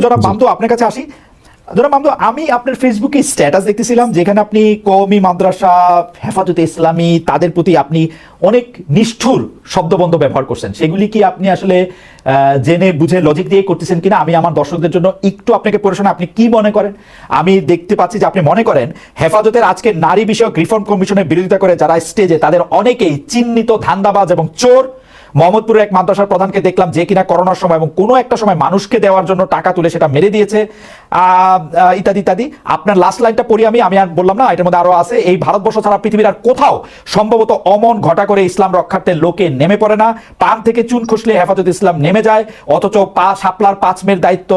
জনাব মামদু আপনার কাছে আসি। জনাব মামদু, আমি আপনার ফেসবুকে স্ট্যাটাস দেখতেছিলাম যেখানে আপনি কওমি মাদ্রাসা, হেফাজতে ইসলামী তাদের প্রতি আপনি অনেক নিষ্ঠুর শব্দবন্ধ ব্যবহার করছেন। সেগুলি কি আপনি আসলে জেনে বুঝে লজিক দিয়ে করতেছেন কিনা আমি আমার দর্শকদের জন্য একটু আপনাকে পড়ে শোনা, আপনি কি মনে করেন? আমি দেখতে পাচ্ছি যে আপনি মনে করেন হেফাজতের আজকে নারী বিষয়ক রিফর্ম কমিশনের বিরোধিতা করে যারা স্টেজে, তাদের অনেকেই চিহ্নিত ধান্দাবাজ এবং চোর। মোহাম্মদপুরের এক মাদ্রাসার প্রধানকে দেখলাম যে কিনা করোনার সময় এবং কোনো একটা সময় মানুষকে দেওয়ার জন্য টাকা তুলে সেটা মেরে দিয়েছে, ইত্যাদি ইত্যাদি। আপনার লাস্ট লাইনটা পড়ি আমি আর বললাম না, এটার মধ্যে আরো আছে। এই ভারতবর্ষ ছাড়া পৃথিবীর আর কোথাও সম্ভবত অমন ঘটা করে ইসলাম রক্ষার্থে লোকে নেমে পড়ে না। পান থেকে চুন খসলে হেফাজত ইসলাম নেমে যায়, অথচ শাপলার 5 মেয়ের দায়িত্ব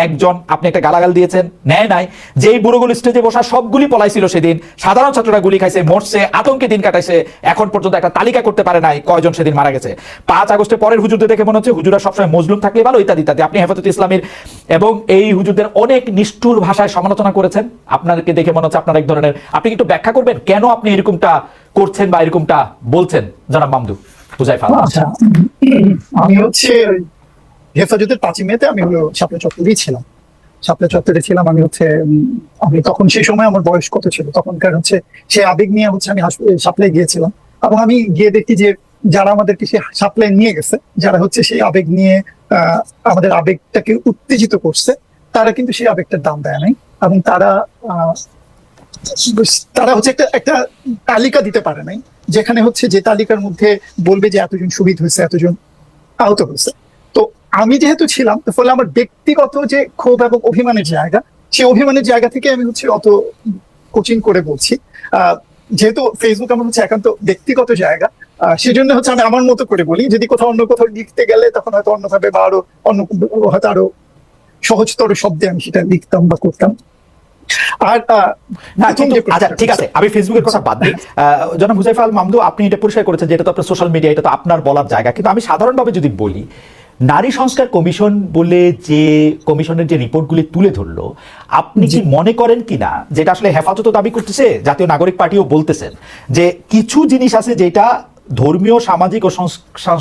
একজন, আপনি একটা গালাগাল দিয়েছেন, নেয় নাই। যেই বুড়োগুলো স্টেজে বসা সবগুলি পলাইছিল সেদিন, সাধারণ ছাত্ররা গুলি খাইছে, মরছে, আতঙ্কে দিন কাটাইছে, এখন পর্যন্ত একটা তালিকা করতে পারে নাই কয়জন সেদিন মারা গেছে। 5 আগস্টের পরের হুজুরদের দেখে মনে হচ্ছে হুজুরা সবসময় মজলুম থাকলে ভালো, ইত্যাদি ইত্যাদি। আপনি হেফাজত ইসলামের এবং এই হুজুরদের অনেক নিষ্ঠুর ভাষায় সমালোচনা করেছেন। আপনাকে দেখে মনে হচ্ছে আপনার এক ধরনের, আপনি একটু ব্যাখ্যা করবেন কেন আপনি এরকমটা করছেন বা এরকমটা বলছেন জনাব মামদু হুজাইফা? আচ্ছা, আমি হচ্ছে হেফাজতের 5 মেতে আমি হলো শাপলা চত্বরে ছিলাম। আমি তখন সেই সময় আমার বয়স কত ছিল, তখনকার সে আবেগ নিয়ে আমি শাপলায় গিয়েছিলাম। এবং আমি গিয়ে দেখি যে যারা আমাদেরকে সে শাপলায় নিয়ে গেছে, যারা সেই আবেগ নিয়ে আমাদের আবেগটাকে উত্তেজিত করছে, তারা কিন্তু সেই আবেগটার দাম দেয় নাই। এবং তারা একটা তালিকা দিতে পারে নাই, যেখানে যে তালিকার মধ্যে বলবে যে এতজন শহীদ হয়েছে, এতজন আহত হয়েছে। তো আমি যেহেতু ছিলাম, তো ফলে আমার ব্যক্তিগত যে ক্ষোভ এবং অভিমানের জায়গা, সেই অভিমানের জায়গা থেকে আমি অত কোচিং করে বলছি। যেহেতু ফেসবুক আমার একান্ত ব্যক্তিগত জায়গা, সেজন্য আমি আমার মতো করে বলি। যদি অন্য কোথাও লিখতে গেলে তখন হয়তো অন্যভাবে বা হয়তো আরো সহজতর শব্দে আমি সেটা লিখতাম বা করতাম। আর আচ্ছা ঠিক আছে, আমি ফেসবুকের কথা বাদ দিই। জনাব হুজাইফা আল মামদু, আপনি এটা পরিষ্কার করেছেন যে এটা তো আপনার সোশ্যাল মিডিয়া, এটা তো আপনার বলার জায়গা। কিন্তু আমি সাধারণভাবে যদি বলি, নারী সংস্কার কমিশন বলে যে কমিশনের যে রিপোর্টগুলি তুলে ধরলো, আপনি কি মনে করেন কিনা যেটা আসলে হেফাজত দাবি করতেছে, জাতীয় নাগরিক পার্টিও বলতেছেন যে কিছু জিনিস আছে যেটা ধর্মীয়, সামাজিক ও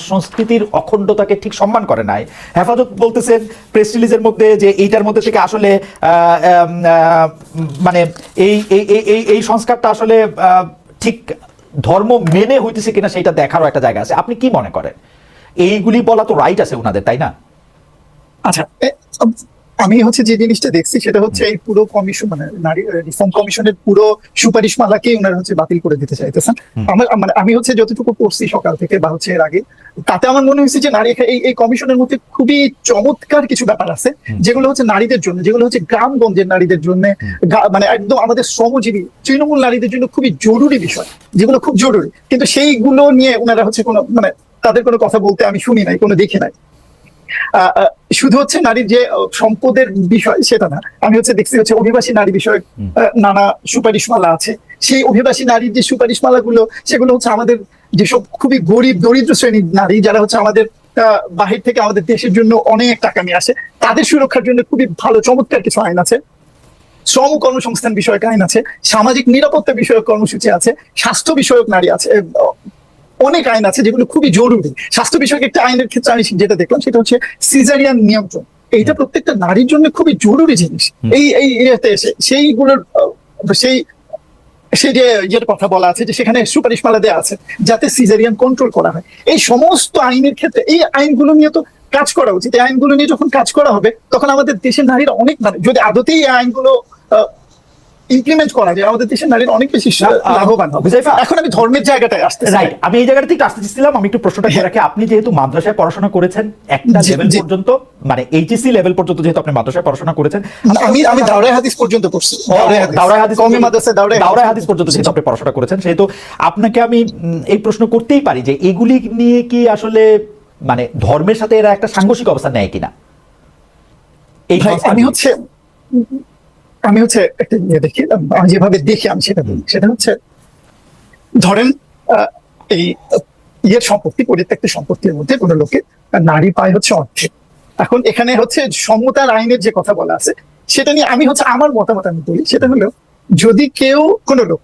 সংস্কৃতির অখণ্ডতাকে ঠিক সম্মান করে নাই? হেফাজত বলতেছেন প্রেস রিলিজের মধ্যে যে এইটার মধ্যে থেকে আসলে মানে এই সংস্কারটা আসলে ঠিক ধর্ম মেনে হইতেছে কিনা সেটা দেখারও একটা জায়গা আছে। আপনি কি মনে করেন? এইগুলি বলা তো রাইট আছে ওনাদের, তাই না? আচ্ছা, আমি যে জিনিসটা দেখছি সেটা এই পুরো কমিশন, মানে নারী রিফর্ম কমিশনের পুরো সুপারিশ মালাকে ওনারা বাতিল করে দিতে চাইতেছেন। আমি যতটুকু পড়ছি সকাল থেকে বা এর আগে, তাতে আমার মনে হয়েছে যে নারী এই কমিশনের মধ্যে খুবই চমৎকার কিছু ব্যাপার আছে, যেগুলো নারীদের জন্য, যেগুলো গ্রামগঞ্জের নারীদের জন্য, মানে একদম আমাদের শ্রমজীবী তৃণমূল নারীদের জন্য খুবই জরুরি বিষয়, যেগুলো খুব জরুরি। কিন্তু সেইগুলো নিয়ে ওনারা কোনো তাদের কোনো কথা বলতে আমি শুনি নাই, কোনো দেখি নাই। শুধু নারীর যে সম্পদের বিষয় সেটা না, আমি দেখছি অভিবাসী নারী বিষয়ক নানা সুপারিশমালা আছে। সেই অভিবাসী নারীর যে সুপারিশমালা গুলো, সেগুলো আমাদের যেসব খুবই গরিব দরিদ্র শ্রেণীর নারী, যারা আমাদের বাহির থেকে আমাদের দেশের জন্য অনেক টাকা নিয়ে আসে, তাদের সুরক্ষার জন্য খুবই ভালো চমৎকার কিছু আইন আছে। শ্রম কর্মসংস্থান বিষয়ক আইন আছে, সামাজিক নিরাপত্তা বিষয়ক কর্মসূচি আছে, স্বাস্থ্য বিষয়ক নারী আছে, অনেক আইন আছে যেগুলো খুবই জরুরি। স্বাস্থ্য বিষয়ক একটা আইনের ক্ষেত্রে আমি যেটা দেখলাম সেটা সিজারিয়ান নিয়ন্ত্রণ। এইটা প্রত্যেকটা নারীর জন্য খুবই জরুরি জিনিস। এই ইয়েতে এসে সেইগুলোর সেই যে ইয়ের কথা বলা আছে যে সেখানে সুপারিশমালা দেওয়া আছে যাতে সিজারিয়ান কন্ট্রোল করা হয়। এই সমস্ত আইনের ক্ষেত্রে এই আইনগুলো নিয়ে তো কাজ করা উচিত। এই আইনগুলো নিয়ে যখন কাজ করা হবে, তখন আমাদের দেশের নারীরা অনেক, যদি আদতেই এই আইনগুলো ইমপ্লিমেন্ট করা যায়, আমাদের দেশের নারীরা অনেক বেশি লাভবান হবে। এখন আমি ধর্মের জায়গাটায় আসতে চাই। আমি এই জায়গাটা থেকে আসতে চাইছিলাম। আমি একটু প্রশ্নটা করে রাখি, আপনি যেহেতু মাদ্রাসায় পড়াশোনা করেছেন একটা লেভেল পর্যন্ত, মানে এইচএসসি লেভেল পর্যন্ত যেহেতু আপনি মাদ্রাসায় পড়াশোনা করেছেন, আমি দাওরায়ে হাদিস পর্যন্ত পড়ছি। দাওরায়ে হাদিস, কওমি মাদ্রাসা দাওরায়ে হাদিস পর্যন্ত যেহেতু আপনি পড়াশোনা করেছেন, সেহেতু আপনাকে আমি এই প্রশ্ন করতেই পারি যে এগুলি নিয়ে কি আসলে মানে ধর্মের সাথে এরা একটা সাংঘর্ষিক অবস্থান নেয় কিনা? এই আমি একটা ইয়ে দেখি, আমি যেভাবে দেখি আমি সেটা বলি। সেটা ধরেন এই ইয়ের সম্পত্তি, পরিত্যক্ত সম্পত্তির মধ্যে কোনো লোকের নারী পায় অর্ধেক। এখন এখানে সমতার আইনের যে কথা বলা আছে সেটা নিয়ে আমি আমার মতামত আমি বলি। সেটা হলো, যদি কোনো লোক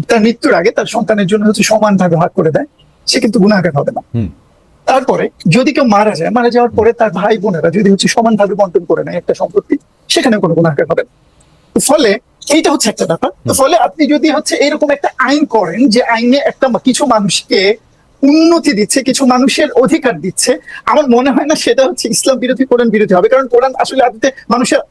তার মৃত্যুর আগে তার সন্তানের জন্য সমান ভাগে ভাগ করে দেয়, সে কিন্তু গুনাহগার হবে না। তারপরে যদি কেউ মারা যাওয়ার পরে তার ভাই বোনেরা যদি হচ্ছে সমানভাবে বন্টন করে নেয় একটা সম্পত্তি, সেখানে কোনো গুণাকার হবে না। ফলে এইটা হচ্ছে একটা ব্যাপার। ফলে আপনি যদি হচ্ছে এরকম একটা আইন করেন যে আইনে একটা কিছু মানুষকে উন্নতি দিচ্ছে, কিছু মানুষের অধিকার দিচ্ছে, আমার মনে হয় না সেটা হচ্ছে ইসলাম বিরোধী, কোরআন বিরোধী হবে। কারণ কোরআন আসলে আদতে মানুষের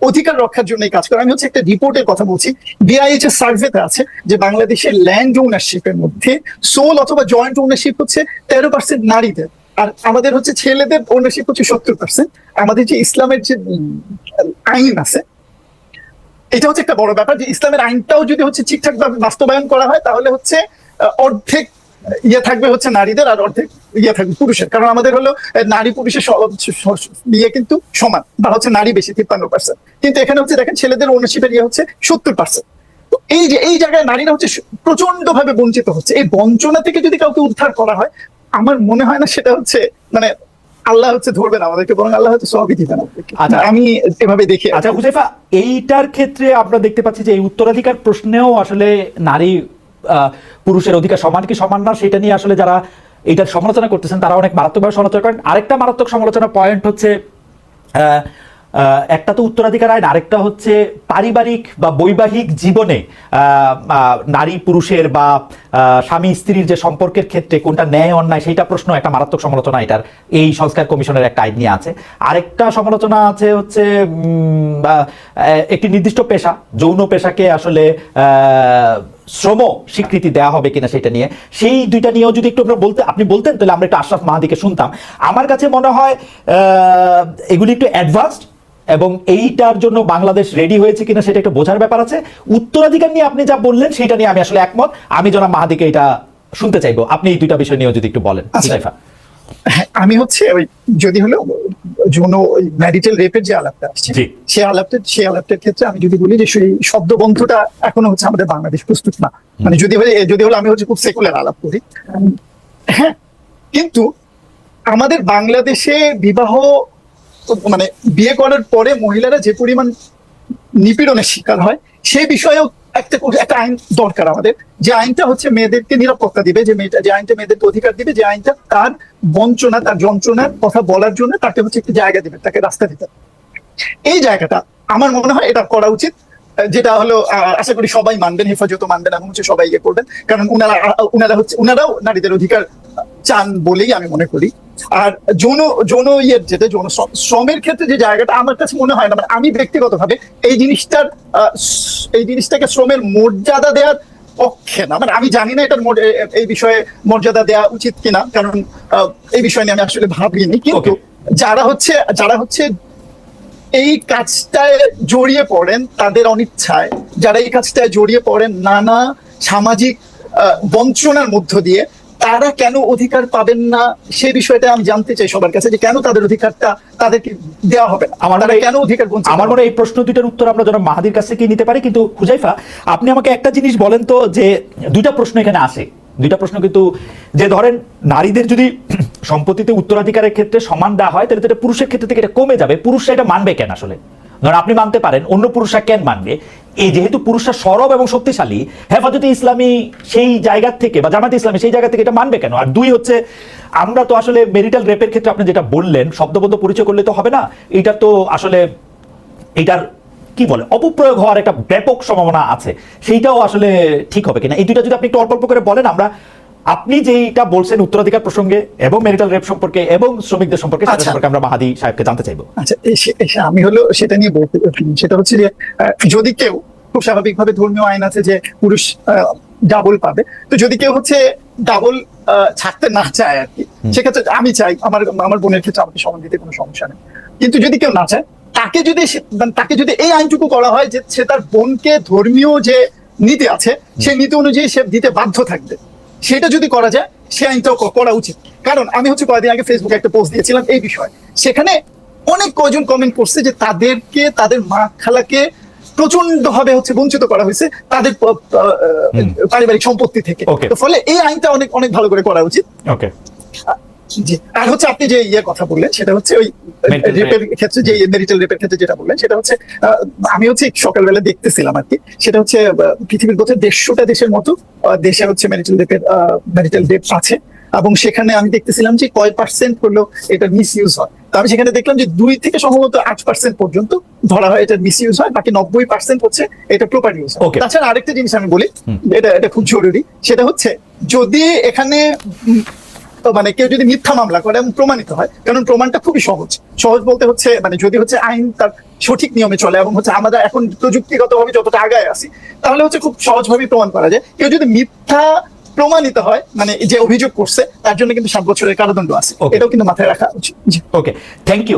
অধিকার রক্ষার জন্য কাজ করে। আমি হচ্ছে একটা রিপোর্টের কথা বলছি, বিআইএইচ এর সার্ভেতে আছে যে বাংলাদেশের ল্যান্ড ওনারশিপের মধ্যে সোল অথবা জয়েন্ট ওনারশিপ হচ্ছে 13% নারীদের, আর আমাদের হচ্ছে ছেলেদের ওনারশিপ হচ্ছে 70%। আমাদের যে ইসলামের যে আইন আছে, এটা হচ্ছে একটা বড় ব্যাপার যে ইসলামের আইনটাও যদি হচ্ছে ঠিকঠাক ভাবে বাস্তবায়ন করা হয় তাহলে হচ্ছে অর্ধেক থাকবে হচ্ছে নারীদের আর অর্ধেক থাকবে পুরুষের। কারণ আমাদের হলো নারী পুরুষের কিন্তু সমান, বা হচ্ছে নারী বেশি 53%, কিন্তু এখানে হচ্ছে দেখেন ছেলেদের ওনারশিপের হচ্ছে 70%। তো এই যে এই জায়গায় নারীরা হচ্ছে প্রচন্ড ভাবে বঞ্চিত হচ্ছে। এই বঞ্চনা থেকে যদি কাউকে উদ্ধার করা হয়, আমার মনে হয় না সেটা হচ্ছে মানে আল্লাহ হচ্ছে ধরবেন আমাদেরকে, বরং আল্লাহ হচ্ছে সবই দিবেন। আমি এভাবে দেখি। আচ্ছা হুজাইফা, এইটার ক্ষেত্রে আমরা দেখতে পাচ্ছি যে এই উত্তরাধিকার প্রশ্নেও আসলে নারী পুরুষের অধিকার সমান কি সমান না সেটা নিয়ে আসলে যারা এইটার সমালোচনা করতেছেন তারা অনেক মারাত্মকভাবে সমালোচনা করেন। আরেকটা মারাত্মক সমালোচনা পয়েন্ট হচ্ছে একটা তো উত্তরাধিকার আইন, আরেকটা হচ্ছে পারিবারিক বা বৈবাহিক জীবনে নারী পুরুষের বা স্বামী স্ত্রীর যে সম্পর্কের ক্ষেত্রে কোনটা ন্যায় অন্যায় সেইটা প্রশ্ন একটা মারাত্মক সমালোচনা এটার এই সংস্কার কমিশনের একটা আইন নিয়ে আছে। আরেকটা সমালোচনা আছে হচ্ছে একটি নির্দিষ্ট পেশা, যৌন পেশাকে আসলে শ্রম স্বীকৃতি দেওয়া হবে কিনা সেটা নিয়ে। সেই দুইটা নিয়েও যদি একটু আপনি বলতেন তাহলে আমরা একটু আশরাফ মাহাদিকে শুনতাম। আমার কাছে মনে হয় এগুলি একটু অ্যাডভান্সড এবং এইটার জন্য বাংলাদেশ রেডি হয়েছে কিনা সেটা একটু বোঝার ব্যাপার আছে। উত্তরাধিকার নিয়ে আপনি যা বললেন সেটা নিয়ে আমি আসলে একমত। আমি জনাব মাহাদিকে এটা শুনতে চাইবো, আপনি এই দুইটা বিষয় নিয়েও যদি একটু বলেন। আমি হচ্ছে ওই যদি হলো যৌন ম্যারিটাল রেপের যে আলাপটা আসছে, সেই আলাপটার ক্ষেত্রে আমি যদি বলি যে সেই শব্দবন্ধটা এখনো হচ্ছে আমাদের বাংলাদেশ প্রস্তুত না। মানে যদি হলো আমি হচ্ছে খুব সেকুলার আলাপ করি, হ্যাঁ, কিন্তু আমাদের বাংলাদেশে বিবাহ মানে বিয়ে করার পরে মহিলারা যে পরিমাণ নিপীড়নের শিকার হয় সেই বিষয়েও একটা আইন দরকার আমাদের, যে আইনটা হচ্ছে মেয়েদেরকে নিরাপত্তা দিবে, যে আইনটা মেয়েদেরকে অধিকার দিবে, যে আইনটা তার বঞ্চনা, তার যন্ত্রণার কথা বলার জন্য তাকে হচ্ছে একটি জায়গা দিবে, তাকে রাস্তা দিতে। এই জায়গাটা আমার মনে হয় এটা করা উচিত, যেটা হলো আশা করি সবাই মানবেন, হেফাজত মানবেন এবং হচ্ছে সবাই করবেন, কারণ উনারাও নারীদের অধিকার চান বলেই আমি মনে করি। আর যৌন যেটা যৌন শ্রমের ক্ষেত্রে যে জায়গাটা আমার কাছে মনে হয় না, মানে আমি ব্যক্তিগতভাবে এই জিনিসটাকে শ্রমের মর্যাদা দেওয়ার পক্ষে না। মানে আমি জানি না এটার এই বিষয়ে মর্যাদা দেওয়া উচিত কিনা, কারণ এই বিষয় নিয়ে আমি আসলে ভাবিনি। কিন্তু যারা হচ্ছে এই কাজটায় জড়িয়ে পড়েন তাদের অনিচ্ছায়, যারা এই কাজটায় জড়িয়ে পড়েন নানা সামাজিক বঞ্চনার মধ্য দিয়ে, তারা কেন অধিকার পাবেন না সে বিষয়টা আমি জানতে চাই সবার কাছে, যে কেন তাদের অধিকারটা তাদেরকে দেওয়া হবে না, কেন অধিকার বঞ্চিত। আমার মনে হয় এই প্রশ্ন দুইটার উত্তর আমরা যেন মাহাদির কাছে কি নিতে পারি। কিন্তু হুজাইফা, আপনি আমাকে একটা জিনিস বলেন তো, যে দুইটা প্রশ্ন এখানে আসে, দুইটা প্রশ্ন কিন্তু, যে ধরেন নারীদের যদি সম্পত্তিতে উত্তরাধিকারের ক্ষেত্রে সমান দেওয়া হয় তাহলে পুরুষের ক্ষেত্রে থেকে এটা কমে যাবে, পুরুষরা এটা মানবে কেন আসলে? ধরেন আপনি মানতে পারেন, অন্য পুরুষরা কেন মানবে? এই যেহেতু পুরুষরা সরব এবং শক্তিশালী, হেফাজতে ইসলামী সেই জায়গা থেকে বা জামাতে ইসলামী সেই জায়গা থেকে এটা মানবে কেন? আর দুই হচ্ছে, আমরা তো আসলে মেরিটাল রেপের ক্ষেত্রে আপনি যেটা বললেন শব্দবদ্ধ পরিচয় করলে তো হবে না, এটা তো আসলে এটার কি বলে অপপ্রয়োগ হওয়ার একটা ব্যাপক সম্ভাবনা আছে, সেইটাও আসলে ঠিক হবে কিনা? এই দুইটা যদি আপনি একটু অল্প অল্প করে বলেন, আমরা আপনি যেটা বলছেন উত্তরাধিকার প্রসঙ্গে এবং মেরিটাল রেপ সম্পর্কে এবং শ্রমিকদের সম্পর্কে, সেটা সম্পর্কে আমরা মাহাদি সাহেবকে জানতে চাইবো। আচ্ছা, আমি হলো সেটা নিয়ে বলতে, সেটা হচ্ছে যে যদি কেউ খুব স্বাভাবিকভাবে ধর্মীয় আইন আছে যে পুরুষ ডাবল পাবে, তো যদি কেউ হচ্ছে ডাবল ছাড়তে না চায় আর কি, সেক্ষেত্রে আমি চাই আমার বোনের ক্ষেত্রে আমাকে সমান দিতে কোনো সমস্যা নেই। কিন্তু যদি কেউ না চায়, তাকে যদি এই আইনটুকু করা হয় যে সে তার বোনকে ধর্মীয় যে নীতি আছে সেই নীতি অনুযায়ী সে দিতে বাধ্য থাকবে, সেটা যদি করা যায় সে আইনটাও করা উচিত। কারণ আমি হচ্ছে কয়েকদিন আগে ফেসবুকে একটা পোস্ট দিয়েছিলাম এই বিষয়ে, সেখানে অনেক কয়জন কমেন্ট করছে যে তাদের মা খালাকে প্রচন্ড ভাবে হচ্ছে বঞ্চিত করা হয়েছে তাদের পারিবারিক সম্পত্তি থেকে। ফলে এই আইনটা অনেক অনেক ভালো করে করা উচিত। আর হচ্ছে আপনি যে কথা বললেন সেটা হচ্ছে ওই রেপের ক্ষেত্রে, যে মেরিটাল রেপের ক্ষেত্রে যেটা বললেন, সেটা হচ্ছে আমি হচ্ছে সকালবেলা দেখতেছিলাম আর কি, সেটা হচ্ছে পৃথিবীর বোধহয় 150টা দেশের মতো দেশে হচ্ছে মেরিটাল রেপ আছে। এবং সেখানে আমি দেখতেছিলাম যে কয় পার্সেন্ট হলেও এটার মিস ইউজ হয়। তো আমি সেখানে দেখলাম যে 2 থেকে সম্ভবত 8% পর্যন্ত ধরা হয় এটার মিস ইউজ হয়, বাকি 90% হচ্ছে এটা প্রপার ইউজ হয়। Okay. তাছাড়া আরেকটা জিনিস আমি বলি, এটা খুব জরুরি, সেটা হচ্ছে যদি এখানে মানে কেউ যদি মিথ্যা মামলা করে এবং প্রমাণিত হয়, কারণ প্রমাণটা খুবই সহজ বলতে হচ্ছে মানে যদি হচ্ছে আইন তার সঠিক নিয়মে চলে এবং হচ্ছে আমরা এখন প্রযুক্তিগতভাবে যতটা আগায় আছি, তাহলে হচ্ছে খুব সহজভাবে প্রমাণ করা যায়। কেউ যদি মিথ্যা প্রমাণিত হয়, মানে যে অভিযোগ করছে, তার জন্য কিন্তু 7 বছরের কারাদণ্ড আছে। Okay. এটাও কিন্তু মাথায় রাখা উচিত। জি। ওকে, থ্যাংক ইউ।